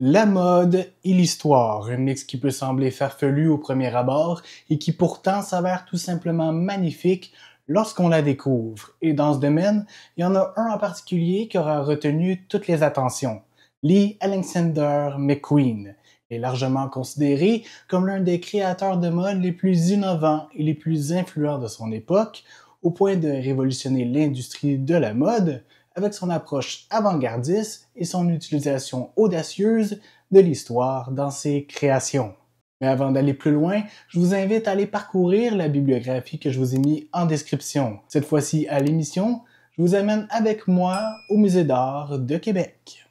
La mode et l'histoire, un mix qui peut sembler farfelu au premier abord et qui pourtant s'avère tout simplement magnifique lorsqu'on la découvre. Et dans ce domaine, il y en a un en particulier qui aura retenu toutes les attentions. Lee Alexander McQueen est largement considéré comme l'un des créateurs de mode les plus innovants et les plus influents de son époque, au point de révolutionner l'industrie de la mode avec son approche avant-gardiste et son utilisation audacieuse de l'histoire dans ses créations. Mais avant d'aller plus loin, je vous invite à aller parcourir la bibliographie que je vous ai mis en description. Cette fois-ci à l'émission, je vous amène avec moi au Musée d'art de Québec.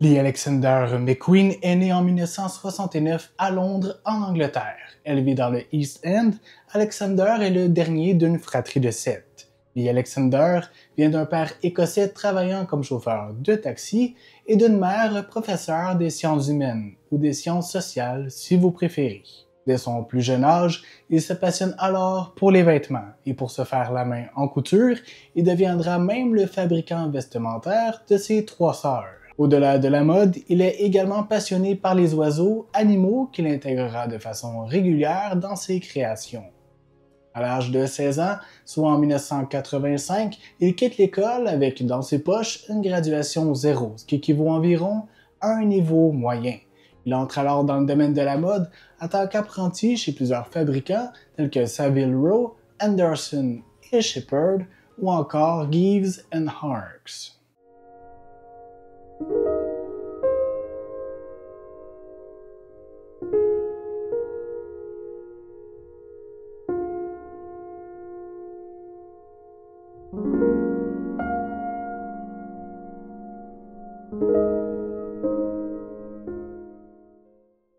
Lee Alexander McQueen est né en 1969 à Londres, en Angleterre. Élevé dans le East End, Alexander est le dernier d'une fratrie de 7. Lee Alexander vient d'un père écossais travaillant comme chauffeur de taxi et d'une mère professeure des sciences humaines, ou des sciences sociales si vous préférez. Dès son plus jeune âge, il se passionne alors pour les vêtements et pour se faire la main en couture, il deviendra même le fabricant vestimentaire de ses 3 sœurs. Au-delà de la mode, il est également passionné par les oiseaux, animaux qu'il intégrera de façon régulière dans ses créations. À l'âge de 16 ans, soit en 1985, il quitte l'école avec dans ses poches une graduation 0, ce qui équivaut environ à un niveau moyen. Il entre alors dans le domaine de la mode en tant qu'apprenti chez plusieurs fabricants tels que Savile Row, Anderson et Shepard ou encore Gives and Harks.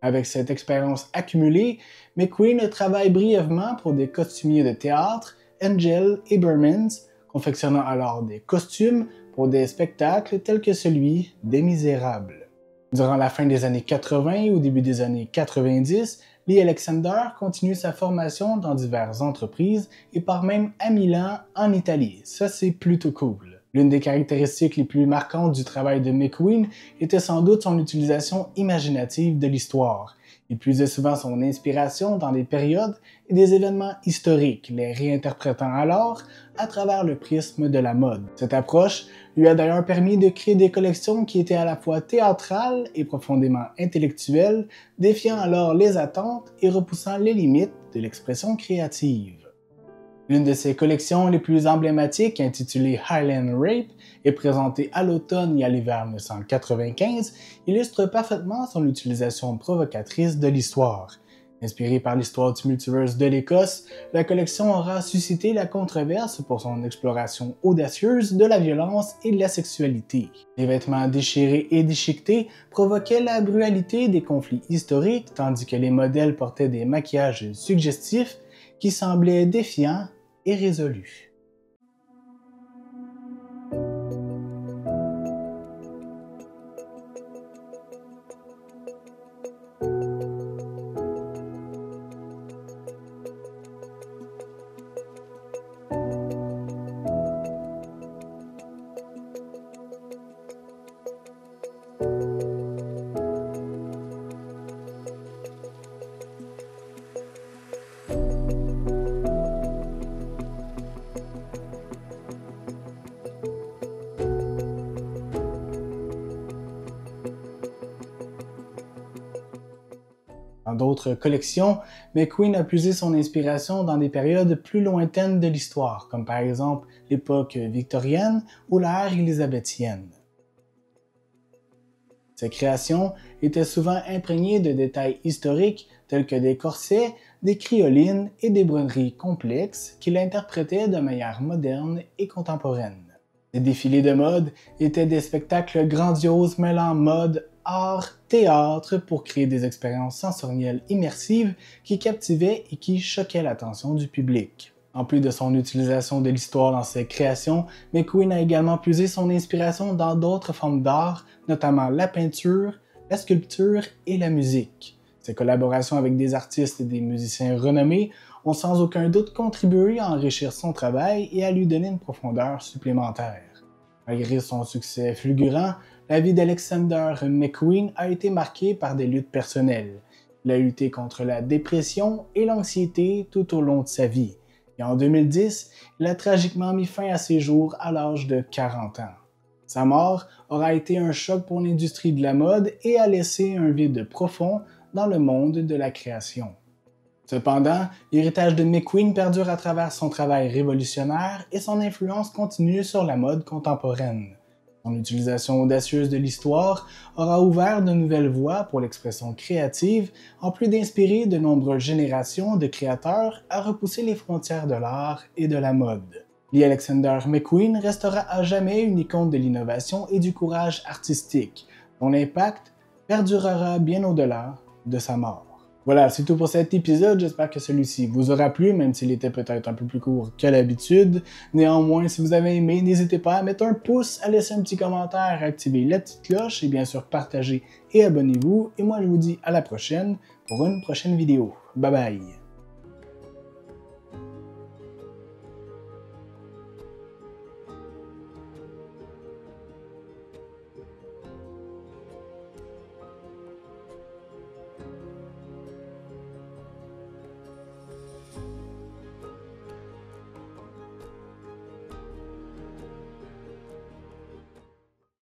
Avec cette expérience accumulée, McQueen travaille brièvement pour des costumiers de théâtre, Angel et Bermans, confectionnant alors des costumes pour des spectacles tels que celui des Misérables. Durant la fin des années 80 ou début des années 90, Lee Alexander continue sa formation dans diverses entreprises et part même à Milan, en Italie. Ça, c'est plutôt cool. L'une des caractéristiques les plus marquantes du travail de McQueen était sans doute son utilisation imaginative de l'histoire. Il puisait souvent son inspiration dans des périodes et des événements historiques, les réinterprétant alors à travers le prisme de la mode. Cette approche lui a d'ailleurs permis de créer des collections qui étaient à la fois théâtrales et profondément intellectuelles, défiant alors les attentes et repoussant les limites de l'expression créative. L'une de ses collections les plus emblématiques, intitulée Highland Rape, et présentée à l'automne et à l'hiver 1995, illustre parfaitement son utilisation provocatrice de l'histoire. Inspirée par l'histoire du multiverse de l'Écosse, la collection aura suscité la controverse pour son exploration audacieuse de la violence et de la sexualité. Les vêtements déchirés et déchiquetés provoquaient la brutalité des conflits historiques, tandis que les modèles portaient des maquillages suggestifs qui semblaient défiants et résolus. Dans d'autres collections, McQueen a puisé son inspiration dans des périodes plus lointaines de l'histoire, comme par exemple l'époque victorienne ou l'ère élisabéthienne. Ses créations étaient souvent imprégnées de détails historiques tels que des corsets, des crinolines et des broderies complexes qu'il interprétait de manière moderne et contemporaine. Les défilés de mode étaient des spectacles grandioses mêlant mode, art, théâtre pour créer des expériences sensorielles immersives qui captivaient et qui choquaient l'attention du public. En plus de son utilisation de l'histoire dans ses créations, McQueen a également puisé son inspiration dans d'autres formes d'art, notamment la peinture, la sculpture et la musique. Ses collaborations avec des artistes et des musiciens renommés ont sans aucun doute contribué à enrichir son travail et à lui donner une profondeur supplémentaire. Malgré son succès fulgurant, la vie d'Alexander McQueen a été marquée par des luttes personnelles. Il a lutté contre la dépression et l'anxiété tout au long de sa vie. Et en 2010, il a tragiquement mis fin à ses jours à l'âge de 40 ans. Sa mort aura été un choc pour l'industrie de la mode et a laissé un vide profond dans le monde de la création. Cependant, l'héritage de McQueen perdure à travers son travail révolutionnaire et son influence continue sur la mode contemporaine. Son utilisation audacieuse de l'histoire aura ouvert de nouvelles voies pour l'expression créative, en plus d'inspirer de nombreuses générations de créateurs à repousser les frontières de l'art et de la mode. Lee Alexander McQueen restera à jamais une icône de l'innovation et du courage artistique, dont l'impact perdurera bien au-delà de sa mort. Voilà, c'est tout pour cet épisode, j'espère que celui-ci vous aura plu, même s'il était peut-être un peu plus court que d'habitude. Néanmoins, si vous avez aimé, n'hésitez pas à mettre un pouce, à laisser un petit commentaire, à activer la petite cloche et bien sûr partager et abonnez-vous. Et moi je vous dis à la prochaine pour une prochaine vidéo. Bye bye!